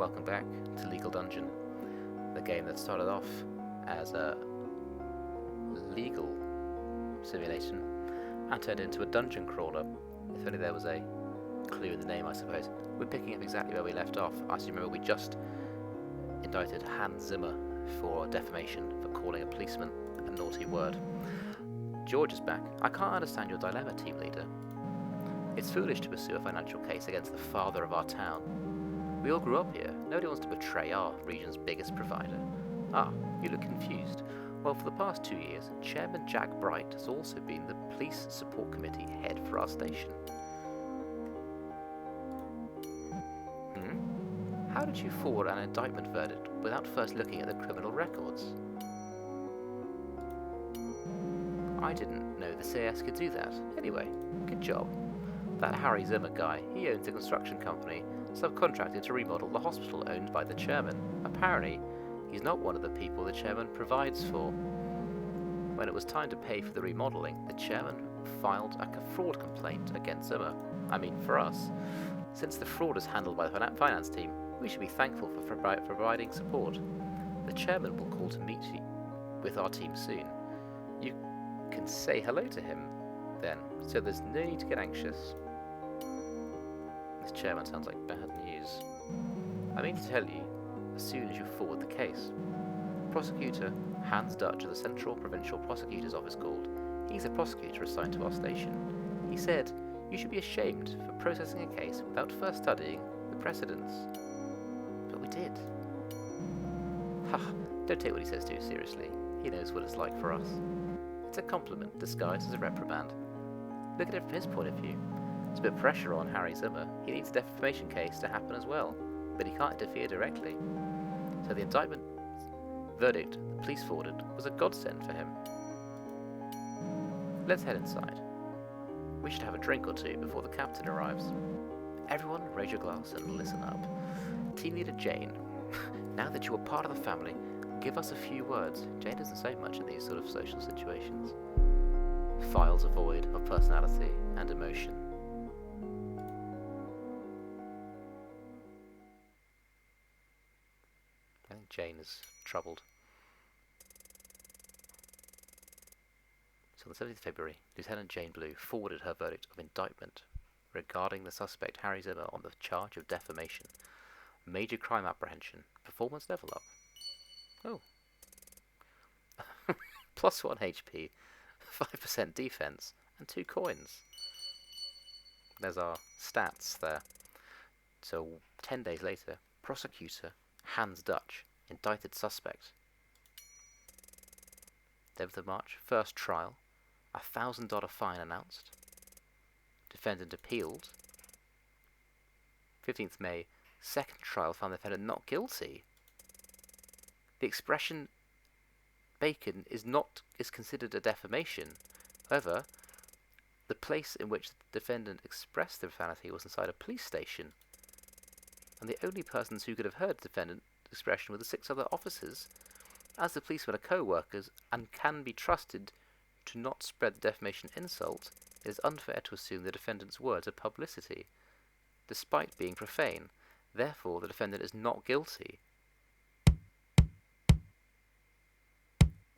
welcome back to Legal Dungeon, the game that started off as a legal simulation and turned into a dungeon crawler. If only there was a clue in the name, I suppose. We're picking up exactly where we left off. I still remember we just indicted Hans Zimmer for defamation for calling a policeman a naughty word. George is back. I can't understand your dilemma, team leader. It's foolish to pursue a financial case against the father of our town. We all grew up here. Nobody wants to betray our region's biggest provider. Ah, you look confused. Well, for the past 2 years, Chairman Jack Bright has also been the Police Support Committee head for our station. How did you forward an indictment verdict without first looking at the criminal records? I didn't know the CS could do that. Anyway, good job. That Harry Zimmer guy, he owns a construction company subcontracted to remodel the hospital owned by the chairman. Apparently, he's not one of the people the chairman provides for. When it was time to pay for the remodeling, the chairman filed a fraud complaint against Zimmer. I mean, for us. Since the fraud is handled by the finance team, we should be thankful for providing support. The chairman will call to meet you with our team soon. You can say hello to him then, so there's no need to get anxious. This chairman sounds like bad news. I mean to tell you, as soon as you forward the case. Prosecutor Hans Dutch of the Central Provincial Prosecutor's Office called. He's a prosecutor assigned to our station. He said, you should be ashamed for processing a case without first studying the precedents. But we did. Ha, don't take what he says too seriously. He knows what it's like for us. It's a compliment disguised as a reprimand. Look at it from his point of view. There's a bit of pressure on Harry Zimmer. He needs a defamation case to happen as well, but he can't interfere directly. So the indictment verdict the police forwarded was a godsend for him. Let's head inside. We should have a drink or two before the captain arrives. Everyone raise your glass and listen up. Team leader Jane, now that you are part of the family, give us a few words. Jane doesn't say much in these sort of social situations. Files are void of personality and emotion. I think Jane is troubled. So on the 17th of February, Lieutenant Jane Blue forwarded her verdict of indictment regarding the suspect Harry Zimmer on the charge of defamation, major crime apprehension, performance level up. Oh. Plus 1 HP, 5% defense, and 2 coins. There's our stats there. So 10 days later, prosecutor Hans Dutch indicted suspect. 11th of March, first trial, $1,000 fine announced. Defendant appealed. 15th May, second trial found the defendant not guilty. The expression bacon is considered a defamation. However, the place in which the defendant expressed the profanity was inside a police station, and the only persons who could have heard the defendant's expression were the 6 other officers. As the policemen are co-workers and can be trusted to not spread the defamation insult, it is unfair to assume the defendant's words are publicity, despite being profane. Therefore, the defendant is not guilty.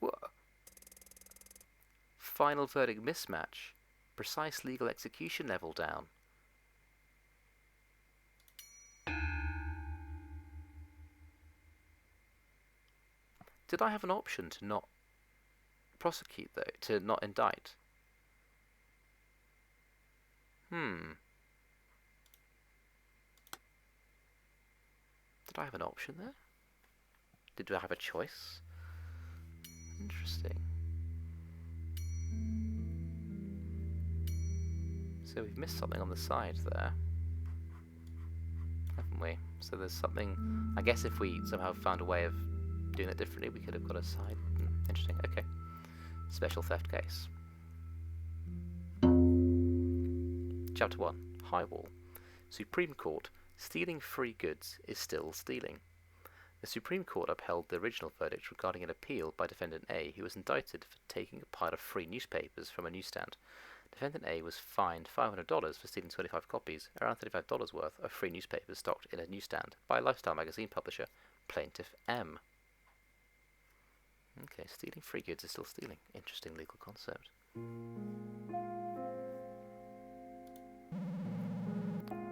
Whoa. Final verdict mismatch. Precise legal execution level down. Did I have an option to not prosecute, though? To not indict? Did I have an option there? Did I have a choice? Interesting. So we've missed something on the side there, haven't we? So there's something... I guess if we somehow found a way of doing it differently, we could have got a side. Interesting, okay. Special theft case. Chapter 1. High Wall. Supreme Court. Stealing free goods is still stealing. The Supreme Court upheld the original verdict regarding an appeal by Defendant A, who was indicted for taking a pile of free newspapers from a newsstand. Defendant A was fined $500 for stealing 25 copies, around $35 worth, of free newspapers stocked in a newsstand by a lifestyle magazine publisher, Plaintiff M. Okay, stealing free goods is still stealing. Interesting legal concept.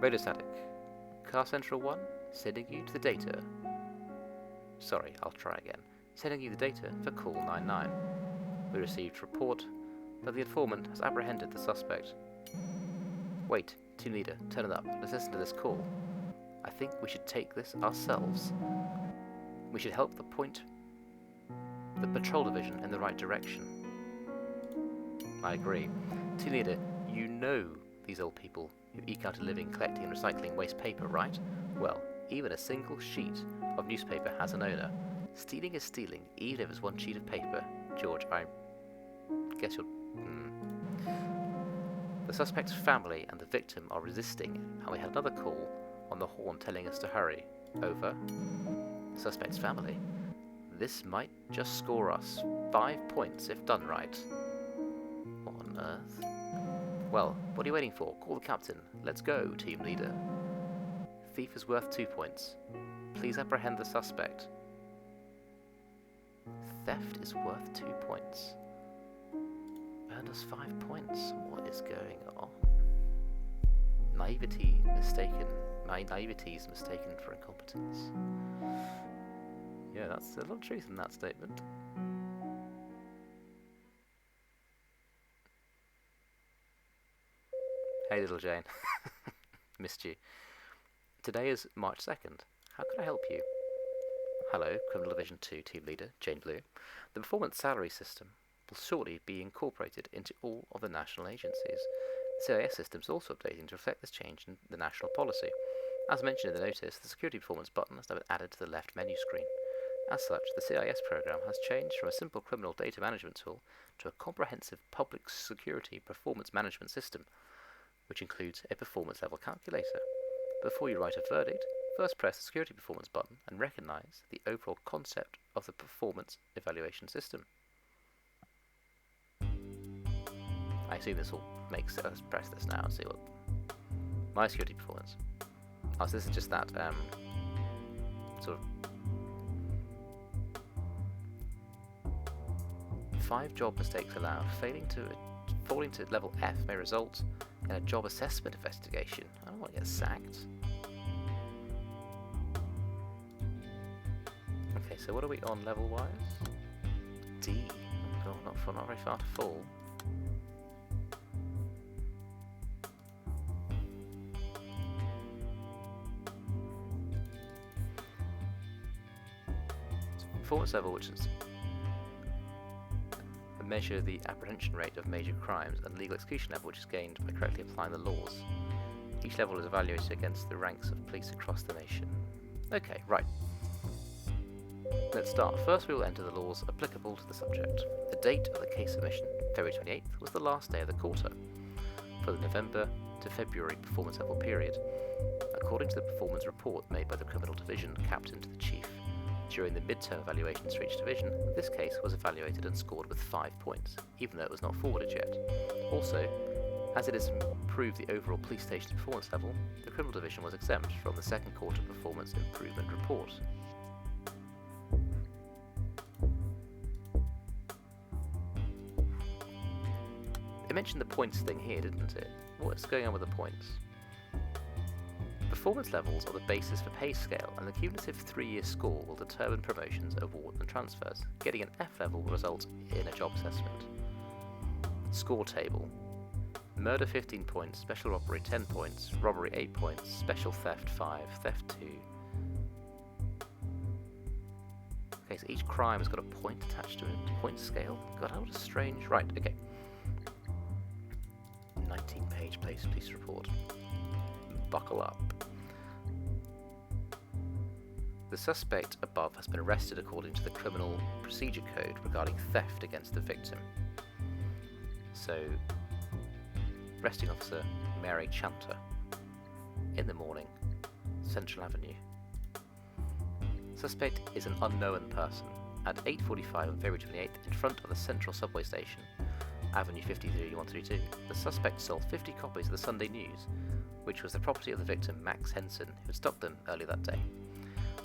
Radio static. Car Central 1, sending you to the data. Sorry, I'll try again. Sending you the data for call 99. We received report that the informant has apprehended the suspect. Wait, team leader, turn it up. Let's listen to this call. I think we should take this ourselves. We should help point the patrol division in the right direction. I agree. Team leader, you know these old people who eke out a living collecting and recycling waste paper, right? Well, even a single sheet of newspaper has an owner. Stealing is stealing, even if it's one sheet of paper. George, I guess you're... The suspect's family and the victim are resisting, and we had another call on the horn telling us to hurry. Over. Suspect's family. This might just score us 5 points if done right. What on earth? Well, what are you waiting for? Call the captain. Let's go, team leader. Thief is worth 2 points. Please apprehend the suspect. Theft is worth 2 points. Earned us 5 points. What is going on? Naivety mistaken. My naivety is mistaken for incompetence. Yeah, that's a lot of truth in that statement. Hey, little Jane. Missed you. Today is March 2nd. How can I help you? Hello, Criminal Division 2 Team Leader, Jane Blue. The performance salary system will shortly be incorporated into all of the national agencies. The CIS system is also updating to reflect this change in the national policy. As mentioned in the notice, the security performance button has now been added to the left menu screen. As such, the CIS program has changed from a simple criminal data management tool to a comprehensive public security performance management system, which includes a performance level calculator. Before you write a verdict, first press the security performance button and recognize the overall concept of the performance evaluation system. I assume this will make sense. Let's press this now and see what my security performance. Oh, so this is just that sort of 5 job mistakes allowed. Falling to level F may result in a job assessment investigation. I don't want to get sacked. Okay, so what are we on level-wise? D. Oh, not very far to fall. Performance level, which is measure the apprehension rate of major crimes, and legal execution level, which is gained by correctly applying the laws. Each level is evaluated against the ranks of police across the nation. Okay, right. Let's start. First we will enter the laws applicable to the subject. The date of the case submission, February 28th, was the last day of the quarter for the November to February performance level period, according to the performance report made by the Criminal Division Captain to the Chief. During the mid-term evaluations for each division, this case was evaluated and scored with 5 points, even though it was not forwarded yet. Also, as it has improved the overall police station performance level, the Criminal Division was exempt from the second quarter performance improvement report. It mentioned the points thing here, didn't it? What's going on with the points? Performance levels are the basis for pay scale, and the cumulative 3-year score will determine promotions, awards and transfers. Getting an F level will result in a job assessment. Score table. Murder 15 points, special robbery 10 points, robbery 8 points, special theft 5, theft 2. Okay, so each crime has got a point attached to it, point scale. God, what a strange... Right, okay. 19-page police report. Buckle up. The suspect above has been arrested according to the Criminal Procedure Code regarding theft against the victim. So, arresting officer Mary Chanter, in the morning, Central Avenue. Suspect is an unknown person. At 8:45 on February 28th, in front of the Central Subway Station, Avenue 53132, the suspect sold 50 copies of the Sunday News, which was the property of the victim Max Henson, who had stocked them earlier that day.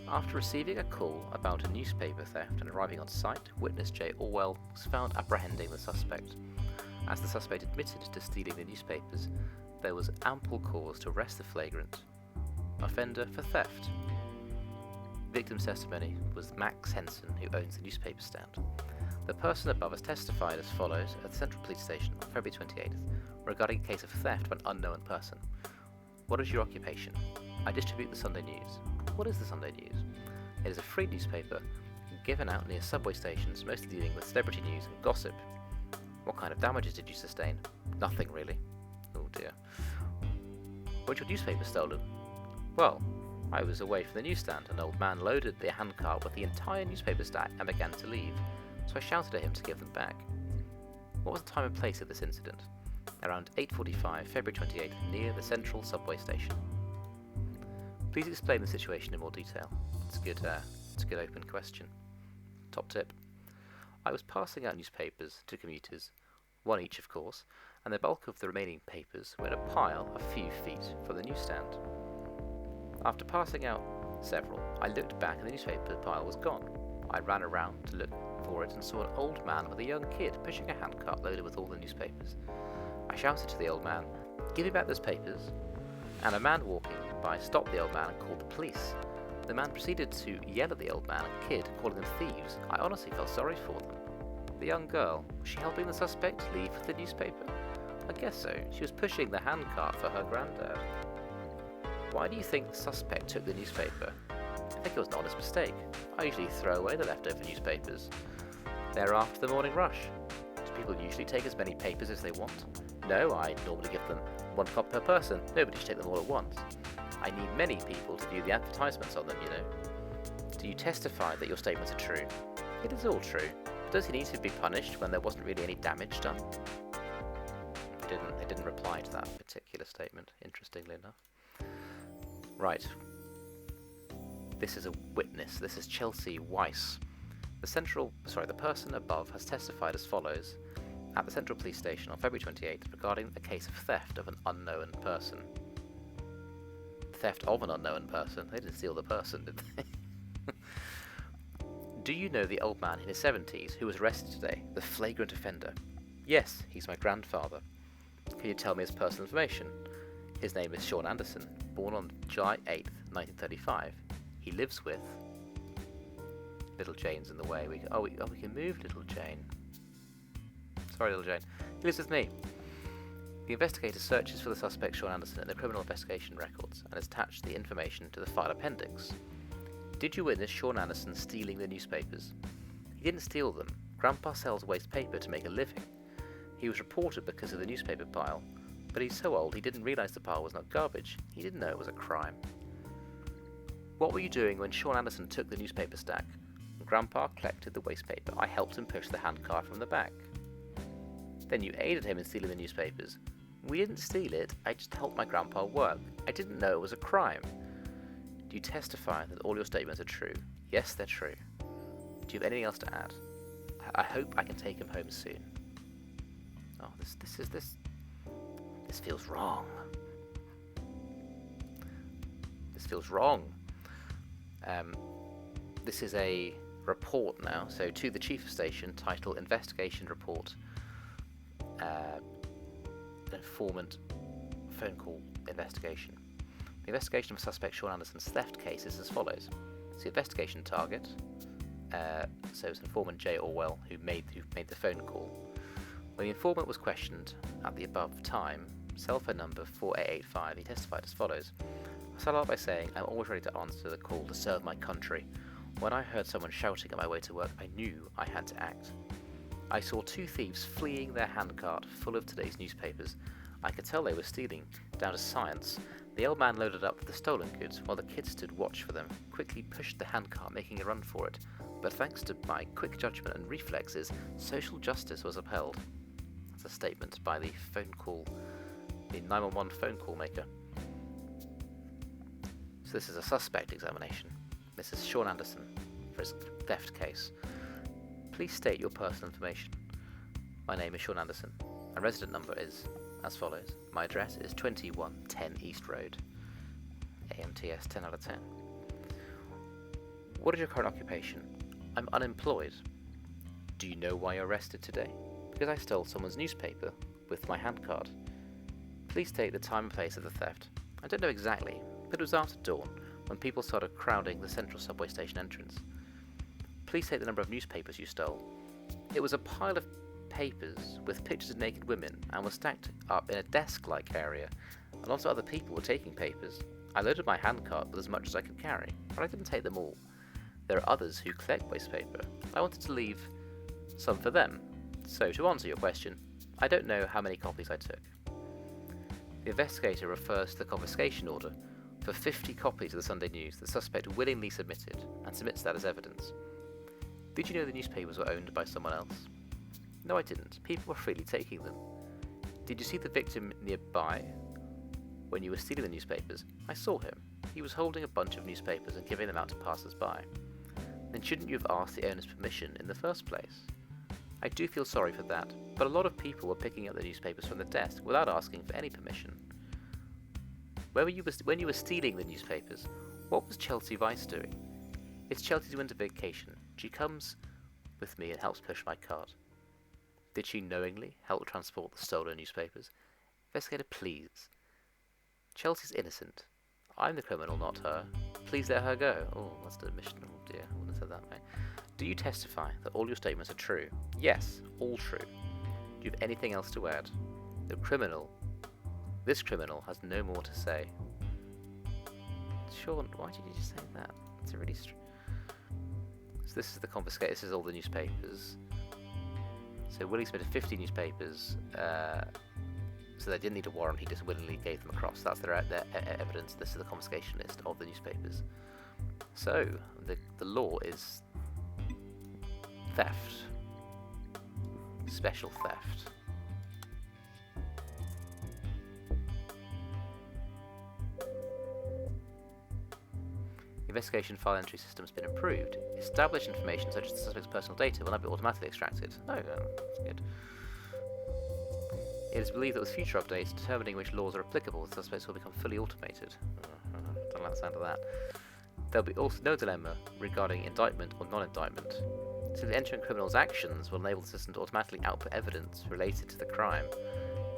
After receiving a call about a newspaper theft and arriving on site, witness J. Orwell was found apprehending the suspect. As the suspect admitted to stealing the newspapers, there was ample cause to arrest the flagrant offender for theft. Victim's testimony was Max Henson, who owns the newspaper stand. The person above has testified as follows at the Central Police Station on February 28th regarding a case of theft of an unknown person. What is your occupation? I distribute the Sunday News. What is the Sunday News? It is a free newspaper given out near subway stations, mostly dealing with celebrity news and gossip. What kind of damages did you sustain? Nothing really. Oh dear. Was your newspaper stolen? Well, I was away from the newsstand. An old man loaded the handcart with the entire newspaper stack and began to leave, so I shouted at him to give them back. What was the time and place of this incident? Around 8:45, February 28th, near the central subway station. Please explain the situation in more detail. It's a good open question. Top tip. I was passing out newspapers to commuters, one each of course, and the bulk of the remaining papers were in a pile a few feet from the newsstand. After passing out several, I looked back and the newspaper pile was gone. I ran around to look for it and saw an old man with a young kid pushing a handcart loaded with all the newspapers. I shouted to the old man, "Give me back those papers," and a man walking by stopped the old man and called the police. The man proceeded to yell at the old man and kid, calling them thieves. I honestly felt sorry for them. The young girl, was she helping the suspect leave with the newspaper? I guess so. She was pushing the handcart for her granddad. Why do you think the suspect took the newspaper? I think it was an honest mistake. I usually throw away the leftover newspapers. They're after the morning rush. Do people usually take as many papers as they want? No, I normally give them one copy per person. Nobody should take them all at once. I need many people to view the advertisements on them, you know. Do you testify that your statements are true? It is all true. Does he need to be punished when there wasn't really any damage done? They didn't reply to that particular statement, interestingly enough. Right. This is a witness. This is Chelsea Weiss. The person above has testified as follows at the Central Police Station on February 28th regarding a case of theft of an unknown person. Theft of an unknown person? They didn't steal the person, did they? Do you know the old man in his 70s who was arrested today, the flagrant offender? Yes, he's my grandfather. Can you tell me his personal information? His name is Sean Anderson, born on July 8th, 1935. He lives with... Little Jane's in the way. We can move Little Jane. Sorry, Little Jane. He lives with me. The investigator searches for the suspect Sean Anderson in the criminal investigation records and has attached the information to the file appendix. Did you witness Sean Anderson stealing the newspapers? He didn't steal them. Grandpa sells waste paper to make a living. He was reported because of the newspaper pile, but he's so old he didn't realise the pile was not garbage. He didn't know it was a crime. What were you doing when Sean Anderson took the newspaper stack? Grandpa collected the waste paper. I helped him push the handcart from the back. Then you aided him in stealing the newspapers. We didn't steal it, I just helped my grandpa work. I didn't know it was a crime. Do you testify that all your statements are true? Yes, they're true. Do you have anything else to add? I hope I can take him home soon. Oh, this feels wrong. This feels wrong. This is a report now, so to the Chief of Station, title Investigation Report, Informant Phone Call Investigation. The investigation of suspect Sean Anderson's theft case is as follows. It's the investigation target, so it's informant J. Orwell who made the phone call. When the informant was questioned at the above time, cell phone number 4885, he testified as follows. I start out by saying, I'm always ready to answer the call to serve my country. When I heard someone shouting on my way to work, I knew I had to act. I saw two thieves fleeing their handcart full of today's newspapers. I could tell they were stealing, down to science. The old man loaded up the stolen goods, while the kids stood watch for them, quickly pushed the handcart, making a run for it. But thanks to my quick judgment and reflexes, social justice was upheld. That's a statement by the 911 phone call maker. So this is a suspect examination. This is Sean Anderson for his theft case. Please state your personal information. My name is Sean Anderson. My resident number is as follows. My address is 2110 East Road. AMTS 10 out of 10. What is your current occupation? I'm unemployed. Do you know why you're arrested today? Because I stole someone's newspaper with my handcard. Please state the time and place of the theft. I don't know exactly, but it was after dawn when people started crowding the central subway station entrance. Please state the number of newspapers you stole. It was a pile of papers with pictures of naked women and was stacked up in a desk-like area. A lot of other people were taking papers. I loaded my handcart with as much as I could carry, but I didn't take them all. There are others who collect waste paper. I wanted to leave some for them. So, to answer your question, I don't know how many copies I took. The investigator refers to the confiscation order for 50 copies of the Sunday News the suspect willingly submitted and submits that as evidence. Did you know the newspapers were owned by someone else? No, I didn't. People were freely taking them. Did you see the victim nearby when you were stealing the newspapers? I saw him. He was holding a bunch of newspapers and giving them out to passers-by. Then shouldn't you have asked the owner's permission in the first place? I do feel sorry for that, but a lot of people were picking up the newspapers from the desk without asking for any permission. When you were stealing the newspapers, what was Chelsea Vice doing? It's Chelsea's winter vacation. She comes with me and helps push my cart. Did she knowingly help transport the stolen newspapers? Investigator, please. Chelsea's innocent. I'm the criminal, not her. Please let her go. Oh, that's an admission. Oh dear, I wouldn't have said that, mate. Do you testify that all your statements are true? Yes, all true. Do you have anything else to add? This criminal has no more to say. Sean, why did you just say that? It's a really so this is the confiscate. This is all the newspapers. So Willie submitted 50 newspapers, so they didn't need a warrant, he just willingly gave them across. That's their evidence. This is the confiscation list of the newspapers. So, the law is theft. Special theft. Investigation file entry system has been improved. Established information such as the suspect's personal data will now be automatically extracted. Oh, that's good. It is believed that with future updates determining which laws are applicable, the suspects will become fully automated. Don't like the sound of that. There will be also no dilemma regarding indictment or non-indictment. So the entering criminal's actions will enable the system to automatically output evidence related to the crime.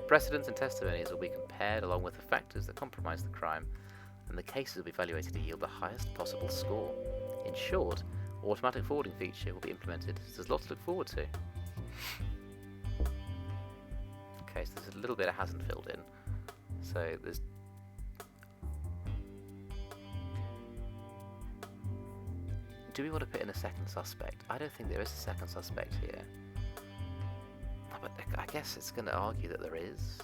Precedents and testimonies will be compared along with the factors that compromise the crime, and the cases will be evaluated to yield the highest possible score. In short, automatic forwarding feature will be implemented, so there's lots to look forward to. Okay, so there's a little bit it hasn't filled in. So there's... Do we want to put in a second suspect? I don't think there is a second suspect here. But I guess it's going to argue that there is.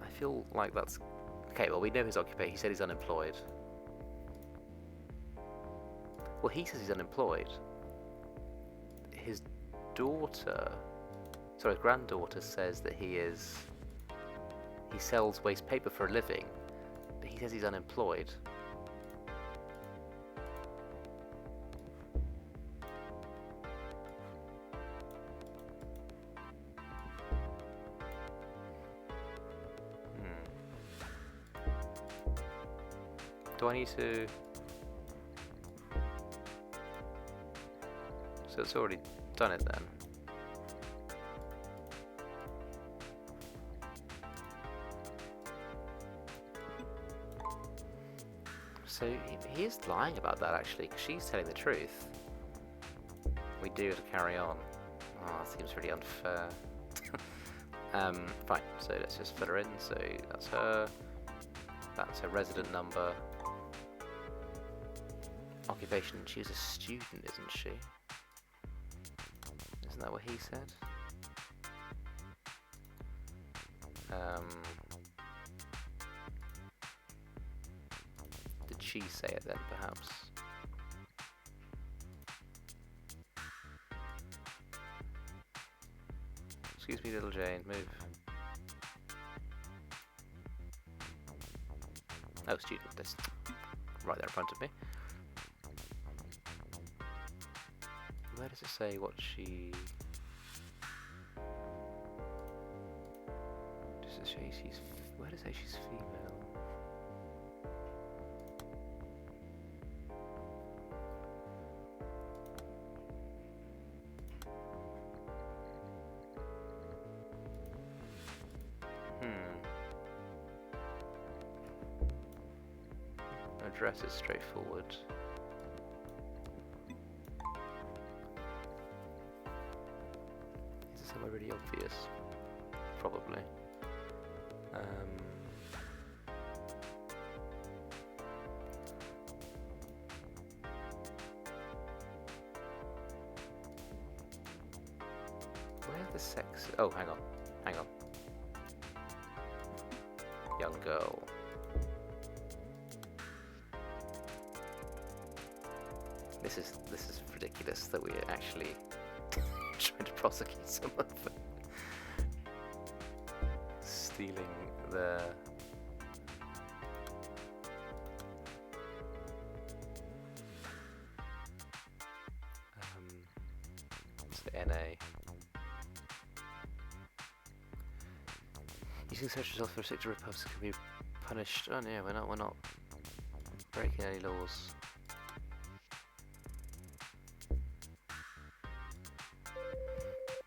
I feel like that's... Okay, well, we know his occupation. He said he's unemployed. Well, he says he's unemployed. His daughter... Sorry, his granddaughter says that he sells waste paper for a living, but he says he's unemployed. Do I need to... So it's already done it then. So he is lying about that actually, because she's telling the truth. We do have to carry on. Oh, that seems really unfair. Fine, so let's just fill her in. So that's her. That's her resident number. Occupation, she's a student, isn't she? Isn't that what he said? Did she say it then, perhaps? Excuse me, little Jane, move. Oh, student. That's right there in front of me. Where does it say what she... Does it say she's... Where does it say she's female? Address is straightforward. Is it somewhere really obvious? Probably. Where's the sex? Oh, hang on. Hang on. Young girl. This is ridiculous that we're actually trying to prosecute someone for stealing their what's the NA? Using search results for a sector repubs can be punished. Oh no, we're not breaking any laws.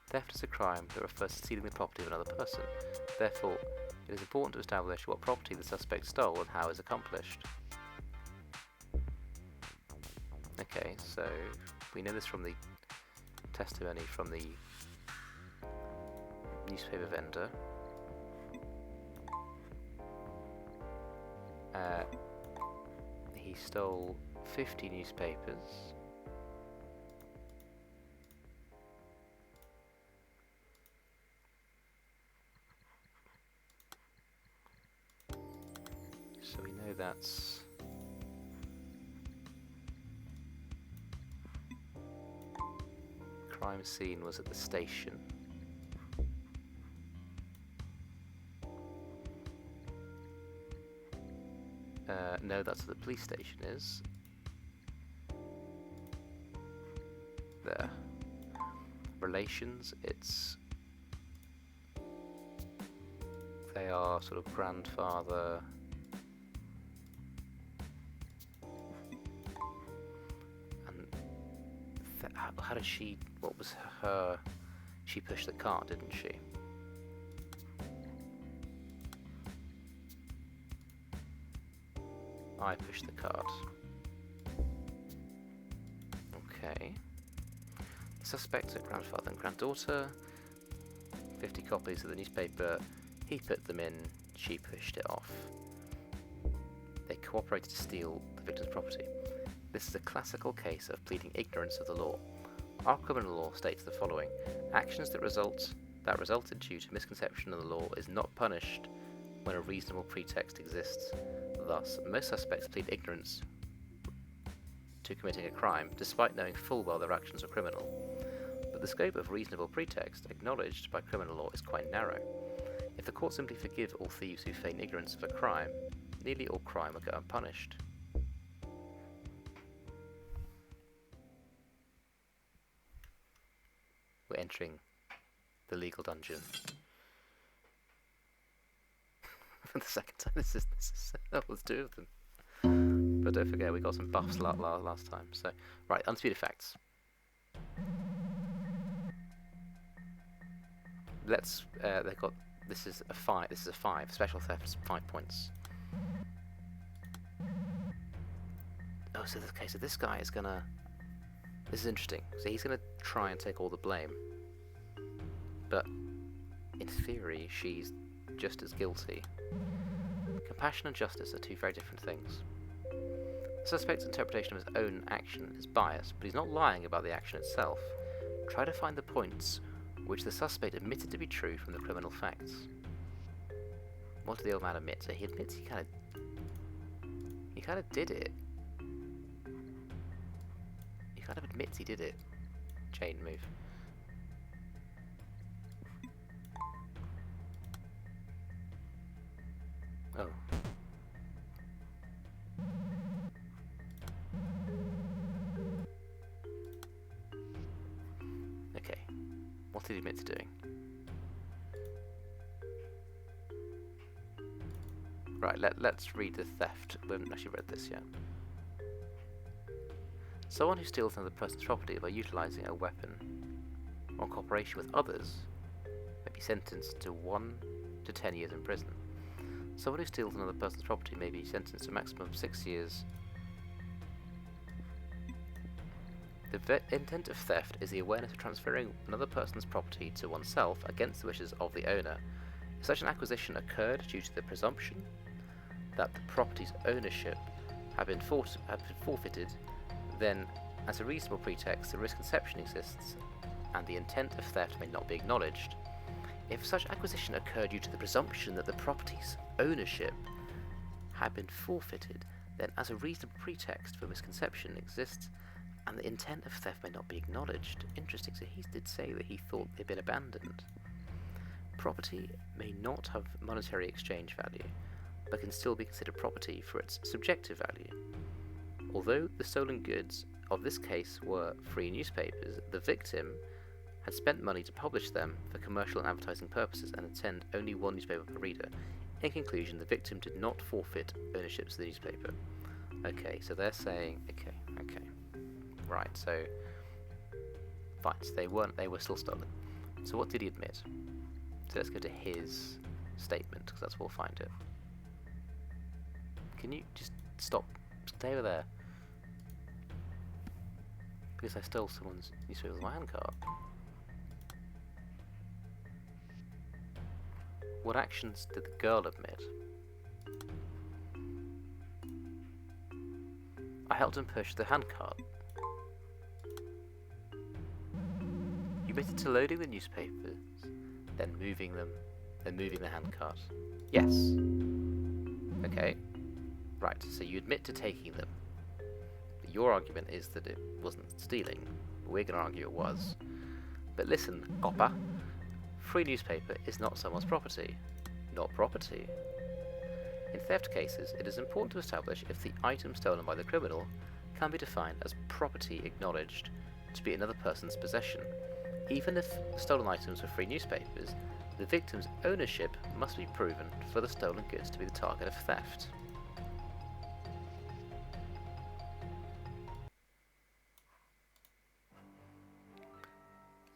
Theft is a crime that refers to stealing the property of another person. Therefore, it is important to establish what property the suspect stole and how it is accomplished. Okay, so we know this from the testimony from the newspaper vendor. He stole 50 newspapers. So we know that's crime scene was at the station. No, that's what the police station is. There. Relations, it's... They are sort of grandfather... And... How did she... What was her... She pushed the cart, didn't she? I pushed the cart. Okay. Suspects are grandfather and granddaughter. 50 copies of the newspaper. He put them in, she pushed it off. They cooperated to steal the victim's property. This is a classical case of pleading ignorance of the law. Our criminal law states the following. Actions that resulted due to misconception of the law is not punished when a reasonable pretext exists. Thus, most suspects plead ignorance to committing a crime, despite knowing full well their actions are criminal. But the scope of reasonable pretext, acknowledged by criminal law, is quite narrow. If the court simply forgive all thieves who feign ignorance of a crime, nearly all crime will go unpunished. We're entering the legal dungeon. For the second time, this is there's two of them. But don't forget, we got some buffs last time. So, right, undisputed facts. Let's. They got. This is a 5. This is a 5. Special theft, 5 points. Oh, so okay. So this guy is gonna. This is interesting. So he's gonna try and take all the blame. But in theory, she's just as guilty. Compassion and justice are two very different things. The suspect's interpretation of his own action is biased, but he's not lying about the action itself. Try to find the points which the suspect admitted to be true from the criminal facts. What did the old man admit? So he admits he kind of did it. He kind of admits he did it. Chain move. Oh. What did he admit to doing? Right, let's read the theft. We haven't actually read this yet. Someone who steals another person's property by utilising a weapon or cooperation with others may be sentenced to 1 to 10 years in prison. Someone who steals another person's property may be sentenced to a maximum of 6 years. The intent of theft is the awareness of transferring another person's property to oneself against the wishes of the owner. If such an acquisition occurred due to the presumption that the property's ownership had been forfeited, then, as a reasonable pretext, the misconception exists, and the intent of theft may not be acknowledged. If such acquisition occurred due to the presumption that the property's ownership had been forfeited, then, as a reasonable pretext for misconception exists, and the intent of theft may not be acknowledged. Interesting, so he did say that he thought they'd been abandoned. Property may not have monetary exchange value, but can still be considered property for its subjective value. Although the stolen goods of this case were free newspapers, the victim had spent money to publish them for commercial and advertising purposes and attend only one newspaper per reader. In conclusion, the victim did not forfeit ownership to the newspaper. Okay, so they're saying, okay. Right, so fine, so they were still stolen. So what did he admit? So let's go to his statement, because that's where we'll find it. Can you just stop? Stay over there. Because I stole someone's newspaper with my handcart. What actions did the girl admit? I helped him push the handcart. You admitted to loading the newspapers, then moving the handcart. Yes. Okay. Right, so you admit to taking them. But your argument is that it wasn't stealing. We're going to argue it was. But listen, copper. Free newspaper is not someone's property. Not property. In theft cases, it is important to establish if the item stolen by the criminal can be defined as property acknowledged to be another person's possession. Even if stolen items were free newspapers, the victim's ownership must be proven for the stolen goods to be the target of theft.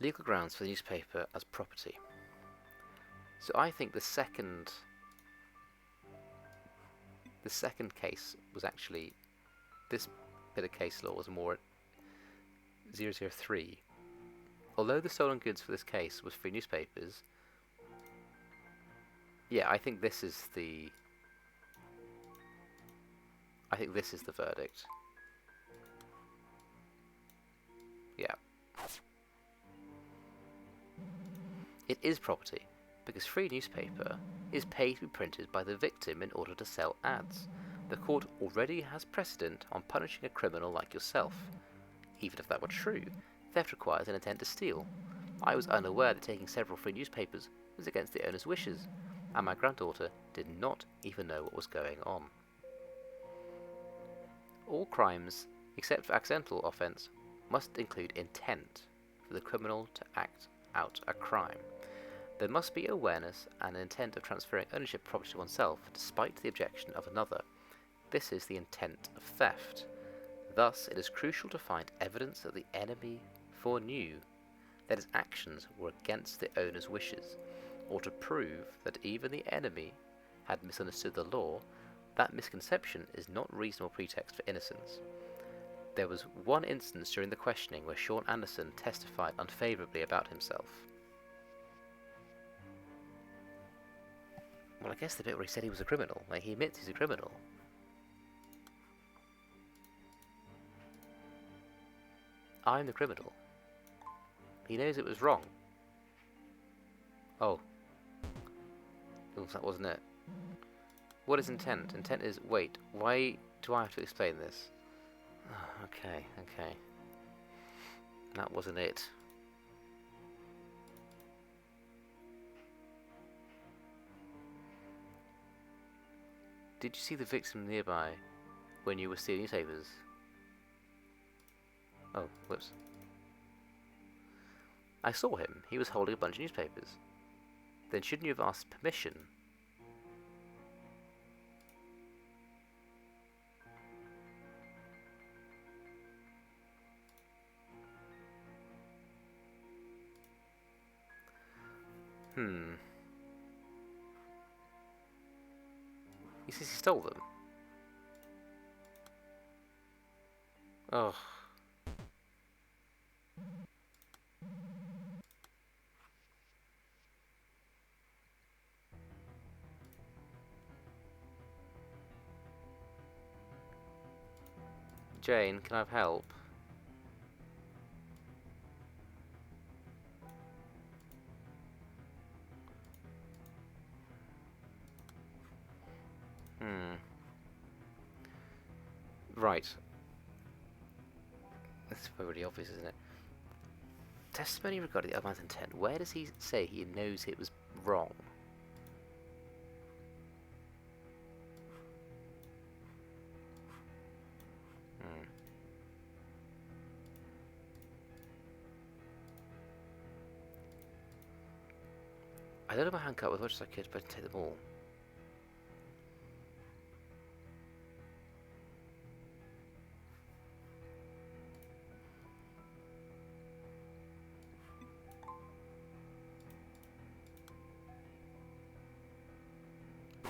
Legal grounds for the newspaper as property. So I think the second case was actually, this bit of case law was more 003. Although the stolen goods for this case was free newspapers, yeah, I think this is the verdict. Yeah. It is property, because free newspaper is paid to be printed by the victim in order to sell ads. The court already has precedent on punishing a criminal like yourself. Even if that were true, theft requires an intent to steal. I was unaware that taking several free newspapers was against the owner's wishes, and my granddaughter did not even know what was going on. All crimes, except for accidental offence, must include intent for the criminal to act out a crime. There must be awareness and intent of transferring ownership of property to oneself, despite the objection of another. This is the intent of theft. Thus, it is crucial to find evidence that the enemy foreknew that his actions were against the owner's wishes, or to prove that even the enemy had misunderstood the law. That misconception is not reasonable pretext for innocence. There was one instance during the questioning where Sean Anderson testified unfavourably about himself. Well, I guess the bit where he said he was a criminal, like he admits he's a criminal. I'm the criminal. He knows it was wrong. Oh. Oops, that wasn't it. What is intent? Intent is, wait, why do I have to explain this? Oh, okay. That wasn't it. Did you see the victim nearby when you were stealing newspapers? Oh, whoops. I saw him. He was holding a bunch of newspapers. Then shouldn't you have asked permission? He says he stole them. Oh. Jane, can I have help? Right. That's pretty obvious, isn't it? Testimony regarding the other man's intent. Where does he say he knows it was wrong? I loaded my handcart with as much as I could, but I didn't take them all.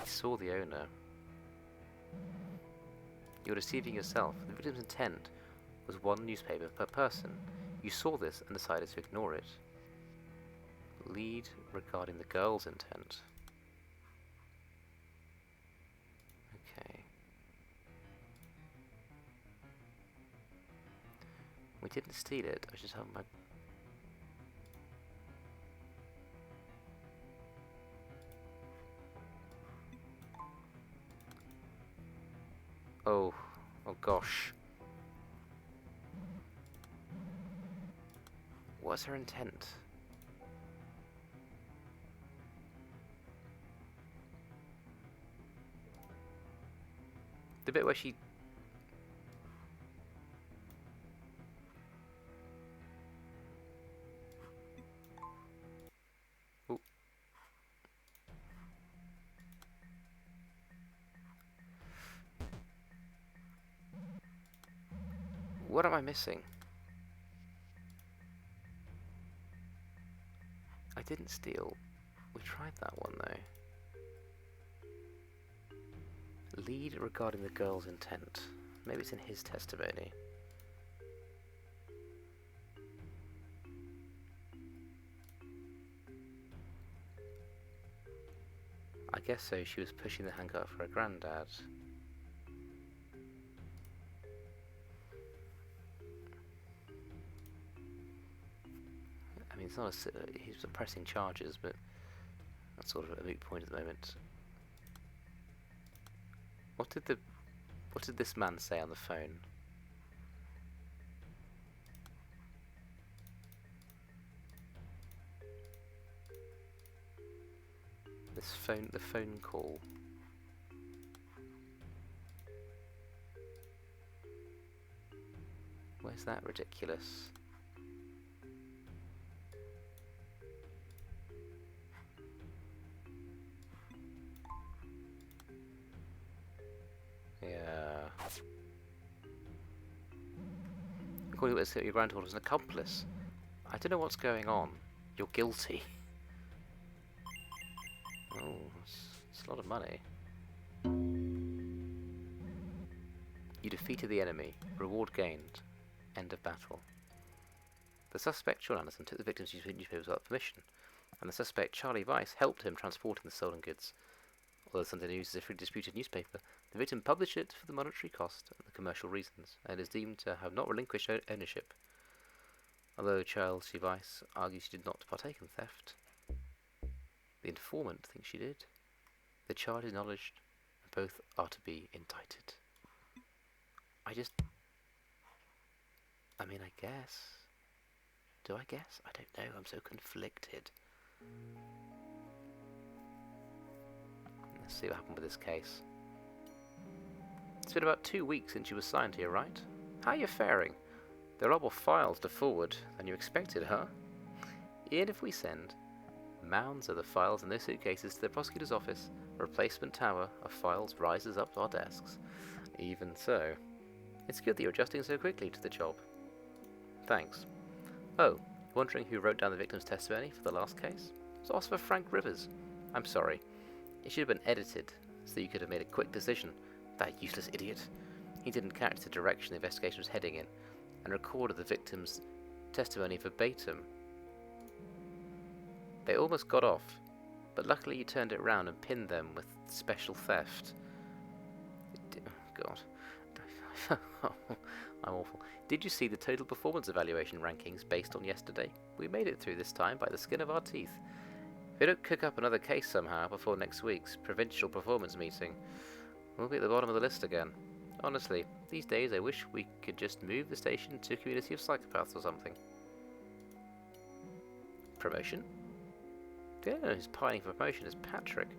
He saw the owner. You're deceiving yourself. The victim's intent was one newspaper per person. You saw this and decided to ignore it. Lead regarding the girl's intent. Okay. We didn't steal it. I just have my... Oh gosh. What's her intent? The bit where she... Ooh. What am I missing? I didn't steal. We tried that one though. Lead regarding the girl's intent. Maybe it's in his testimony. I guess so, she was pushing the handcart for her granddad. I mean, it's not he's pressing charges, but that's sort of a moot point at the moment. What did this man say on the phone? The phone call. Where's that ridiculous? Yeah. According to your granddaughter was an accomplice. I don't know what's going on. You're guilty. Oh, it's a lot of money. You defeated the enemy. Reward gained. End of battle. The suspect, Sean Anderson, took the victim's newspapers without permission, and the suspect, Charlie Weiss, helped him transporting the stolen goods. Although Sunday News is a freely disputed newspaper, the victim published it for the monetary cost and the commercial reasons, and is deemed to have not relinquished ownership. Although Charlie Weiss argues she did not partake in theft, the informant thinks she did. The charge is acknowledged, and both are to be indicted. I guess. Do I guess? I don't know, I'm so conflicted. Let's see what happened with this case. It's been about 2 weeks since you were signed here, right? How are you faring? There are more files to forward than you expected, huh? Even if we send mounds of the files in those suitcases to the prosecutor's office, a replacement tower of files rises up our desks. Even so, it's good that you're adjusting so quickly to the job. Thanks. Oh, wondering who wrote down the victim's testimony for the last case? It was Officer Frank Rivers. I'm sorry. It should have been edited so you could have made a quick decision. That useless idiot. He didn't catch the direction the investigation was heading in and recorded the victim's testimony verbatim. They almost got off, but luckily you turned it round and pinned them with special theft. God. I'm awful. Did you see the total performance evaluation rankings based on yesterday? We made it through this time by the skin of our teeth. If we don't cook up another case somehow before next week's provincial performance meeting, we'll be at the bottom of the list again. Honestly, these days I wish we could just move the station to a community of psychopaths or something. Promotion? The only one who's pining for promotion is Patrick.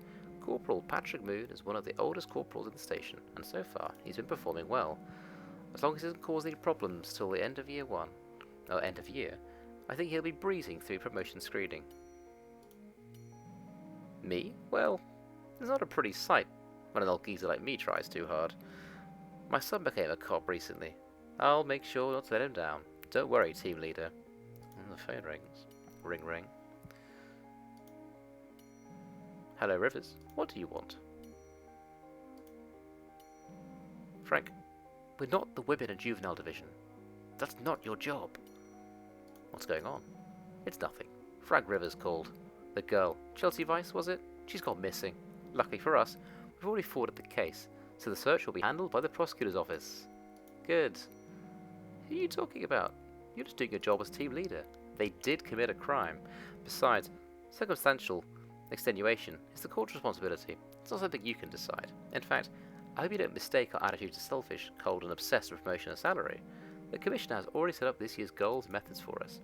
Corporal Patrick Moon is one of the oldest corporals in the station, and so far he's been performing well. As long as he doesn't cause any problems till the end of year, I think he'll be breezing through promotion screening. Me? Well, it's not a pretty sight when an old geezer like me tries too hard. My son became a cop recently. I'll make sure not to let him down. Don't worry, team leader. And the phone rings. Ring ring. Hello, Rivers. What do you want? Frank, we're not the Women and Juvenile Division. That's not your job. What's going on? It's nothing. Frank Rivers called. The girl, Chelsea Vice, was it? She's gone missing. Luckily for us, we've already forwarded the case, so the search will be handled by the prosecutor's office. Good. Who are you talking about? You're just doing your job as team leader. They did commit a crime. Besides, circumstantial extenuation is the court's responsibility. It's not something you can decide. In fact, I hope you don't mistake our attitude as selfish, cold, and obsessed with promotion and salary. The Commissioner has already set up this year's goals and methods for us.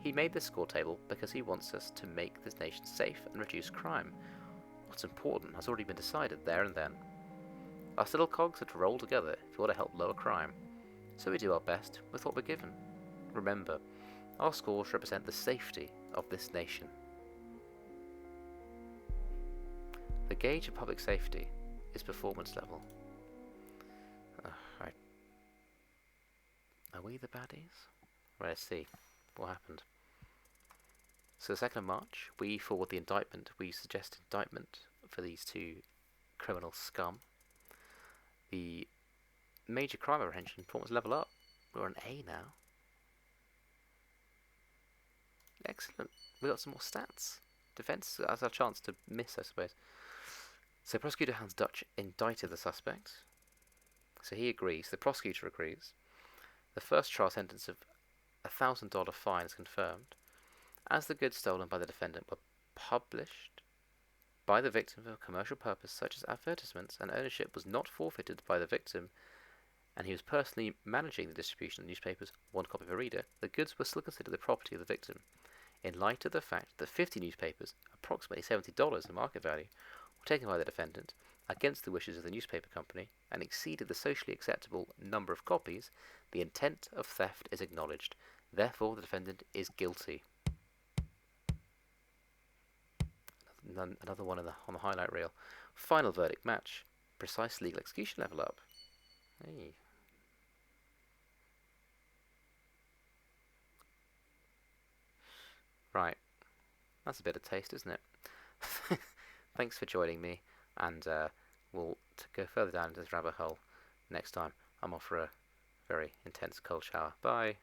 He made this score table because he wants us to make this nation safe and reduce crime. What's important has already been decided there and then. Our little cogs are to roll together if we want to help lower crime. So we do our best with what we're given. Remember, our scores represent the safety of this nation. The gauge of public safety is performance level. Right. Are we the baddies? Right, let's see what happened. So the 2nd of March, we forward the indictment. We suggest indictment for these two criminal scum. The major crime apprehension performance level up. We're an A now. Excellent. We got some more stats. Defence has our chance to miss, I suppose. So prosecutor Hans Dutch indicted the suspect. So he agrees. The prosecutor agrees. The first trial sentence of $1,000 fine is confirmed, as the goods stolen by the defendant were published by the victim for a commercial purpose such as advertisements, and ownership was not forfeited by the victim, and he was personally managing the distribution of newspapers, one copy per reader. The goods were still considered the property of the victim, in light of the fact that 50 newspapers, approximately $70 in market value, were taken by the defendant against the wishes of the newspaper company and exceeded the socially acceptable number of copies. The intent of theft is acknowledged. Therefore, the defendant is guilty. Another one on the highlight reel. Final verdict match. Precise legal execution level up. Hey. Right. That's a bit of taste, isn't it? Thanks for joining me, and we'll go further down into this rabbit hole next time. I'm off for a very intense cold shower. Bye.